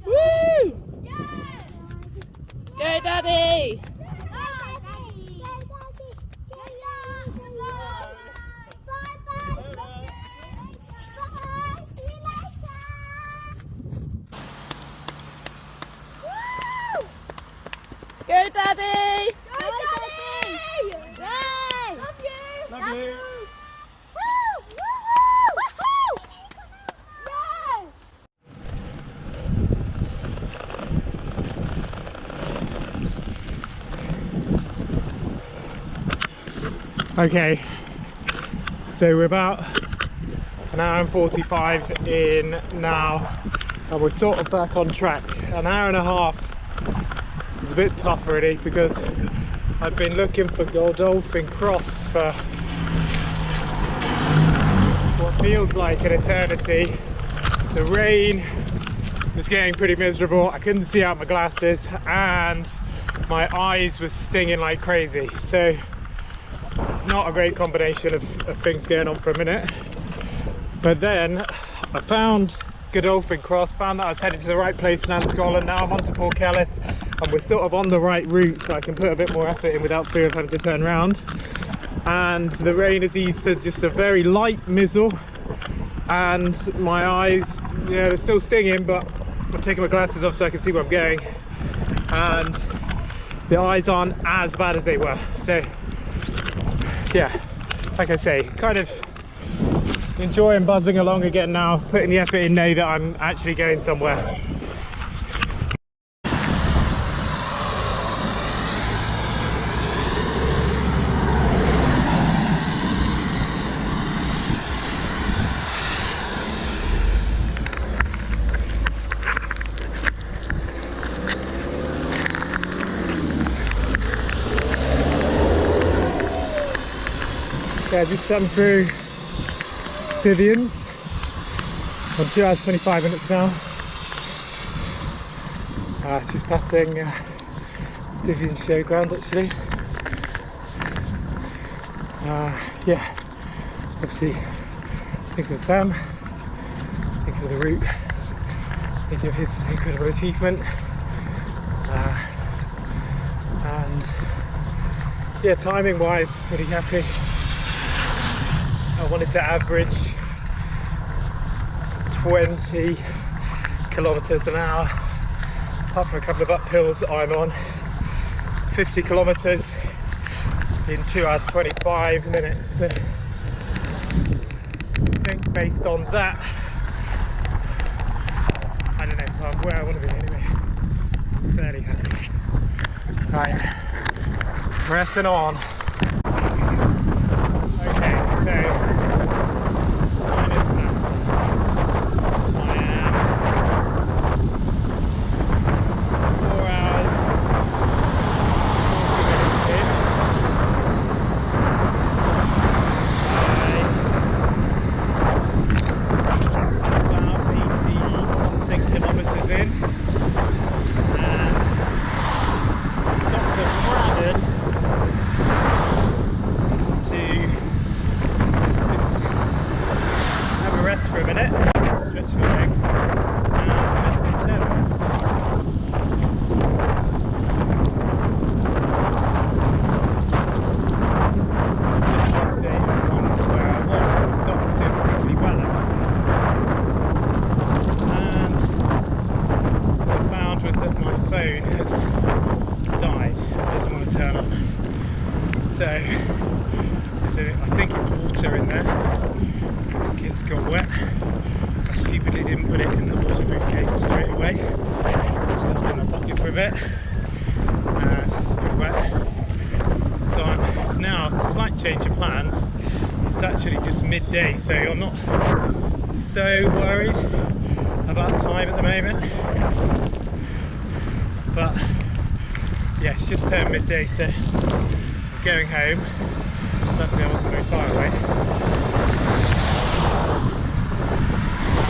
Woo! Go, Daddy! Go, Daddy! Go, Daddy! Yay! Love you! Love you! Woo! Woohoo! Woohoo! Yes! Okay, so we're about an hour and 45 in now, and we're sort of back on track. An hour and a half is a bit tough really, because I've been looking for Godolphin Cross for what feels like an eternity. The rain was getting pretty miserable, I couldn't see out my glasses, and my eyes were stinging like crazy. So not a great combination of things going on for a minute. But then I found Godolphin Cross, found that I was headed to the right place in Scotland. Now I'm on to Port Kellis and we're sort of on the right route, so I can put a bit more effort in without fear of having to turn around. And the rain has eased to just a very light mizzle, and my eyes, yeah, they're still stinging, but I'm taking my glasses off so I can see where I'm going, and the eyes aren't as bad as they were. So yeah, like I say, kind of enjoying buzzing along again now, putting the effort in now that I'm actually going somewhere. Yeah, just come through Stivians on 2 hours 25 minutes now. Just passing Stivians showground actually. Yeah, obviously thinking of Sam, thinking of the route, thinking of his incredible achievement, and yeah, timing wise pretty happy. I wanted to average 20 kilometers an hour, apart from a couple of uphills that I'm on. 50 kilometers in 2 hours 25 minutes. So I think based on that, I don't know, I'm where I want to be anyway. I'm fairly happy. Right, pressing on. Okay, so I think it's water in there. I think it's got wet. I stupidly didn't put it in the waterproof case straight away. So it's in my pocket for a bit. And it's got wet. So I'm now, slight change of plans. It's actually just midday, so I'm not so worried about time at the moment. But yeah, it's just turned midday, so I'm going home. Luckily I wasn't very far away.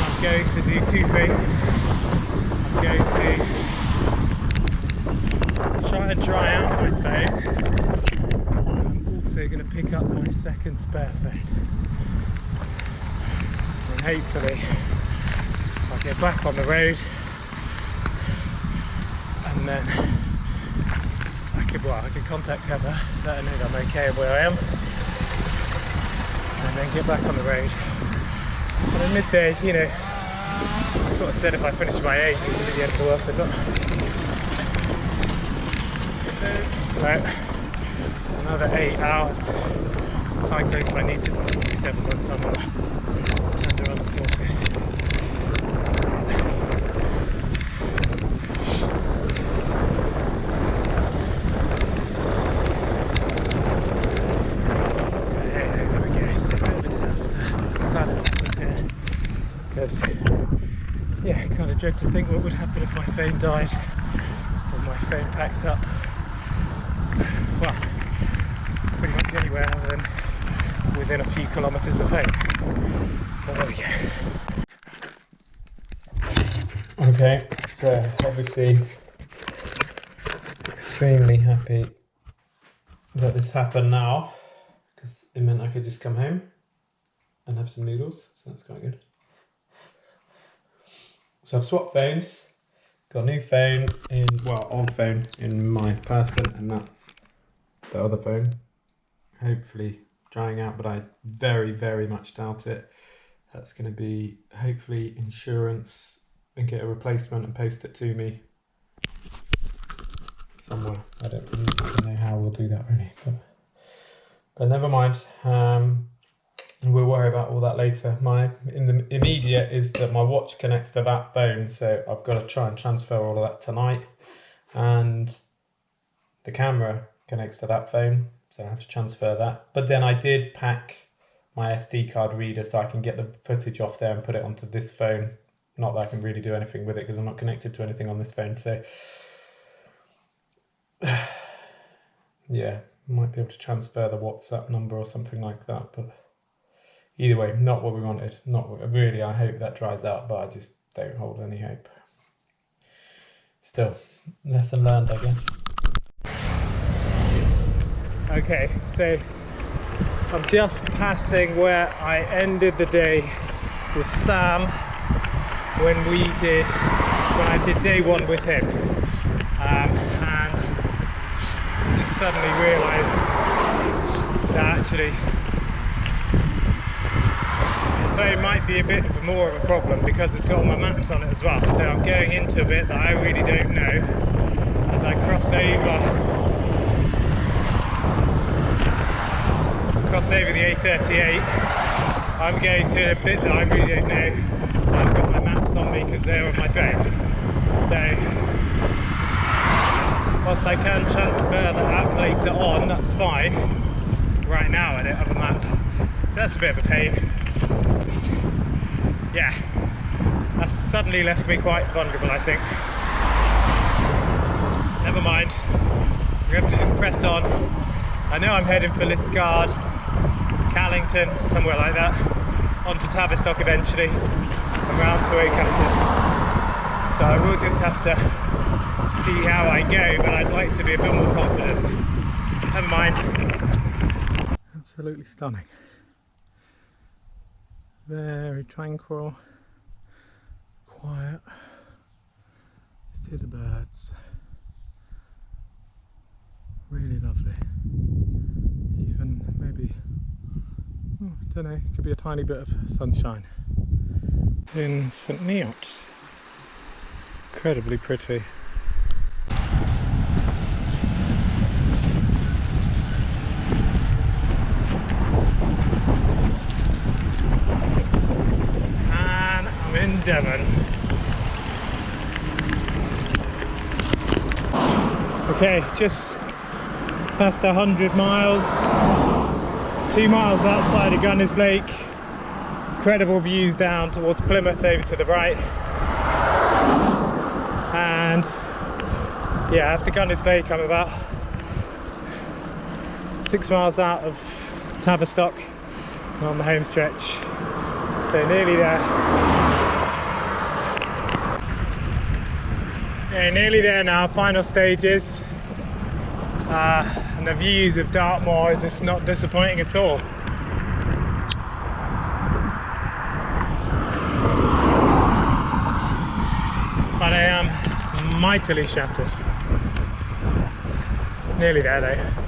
I'm going to do two things. I'm going to try and dry out my phone. I'm also going to pick up my second spare phone. hopefully I'll get back on the road, and then I could contact Heather, let her know that I'm okay where I am, and then get back on the road. And at midday, you know, I sort of said if I finished by 8 it would be the end of the world, so about another 8 hours cycling if I need to, probably 7 months I'm on tender on the surface. Because, yeah, kind of dread to think what would happen if my phone died or my phone packed up. Well, pretty much anywhere other than within a few kilometres of home. But there we go. Okay, so obviously extremely happy that this happened now, because it meant I could just come home and have some noodles, so that's quite good. So I've swapped phones, got a new phone in, well, old phone in my person, and that's the other phone. Hopefully drying out, but I very, very much doubt it. That's going to be hopefully insurance and get a replacement and post it to me somewhere. I don't really know how we'll do that really, but never mind. We'll worry about all that later. In the immediate is that my watch connects to that phone, so I've got to try and transfer all of that tonight, and the camera connects to that phone, so I have to transfer that. But then I did pack my SD card reader so I can get the footage off there and put it onto this phone. Not that I can really do anything with it because I'm not connected to anything on this phone, so yeah, might be able to transfer the WhatsApp number or something like that, but either way, not what we wanted. Not really. I hope that dries out, but I just don't hold any hope. Still, lesson learned, I guess. Okay, so I'm just passing where I ended the day with Sam when I did day 1 with him, and just suddenly realised that actually phone might be a bit more of a problem because it's got all my maps on it as well. So I'm going into a bit that I really don't know as I cross over the A38. I'm going to a bit that I really don't know. I've got my maps on me because they're on my phone. So whilst I can transfer the app later on, that's fine. Right now I don't have a map. That's a bit of a pain. Yeah, that's suddenly left me quite vulnerable, I think. Never mind, we have to just press on. I know I'm heading for Liscard, Callington, somewhere like that, on to Tavistock eventually, and round to Okehampton. So I will just have to see how I go, but I'd like to be a bit more confident. Never mind. Absolutely stunning. Very tranquil, quiet, just hear the birds, really lovely. Even maybe, I don't know, it could be a tiny bit of sunshine. In St Neots, incredibly pretty. Devon. Okay, just past 100 miles, 2 miles outside of Gunners Lake. Incredible views down towards Plymouth over to the right. And yeah, after Gunners Lake I'm about 6 miles out of Tavistock on the home stretch. So nearly there. Yeah, nearly there now, final stages, and the views of Dartmoor are just not disappointing at all. but I am mightily shattered. Nearly there though.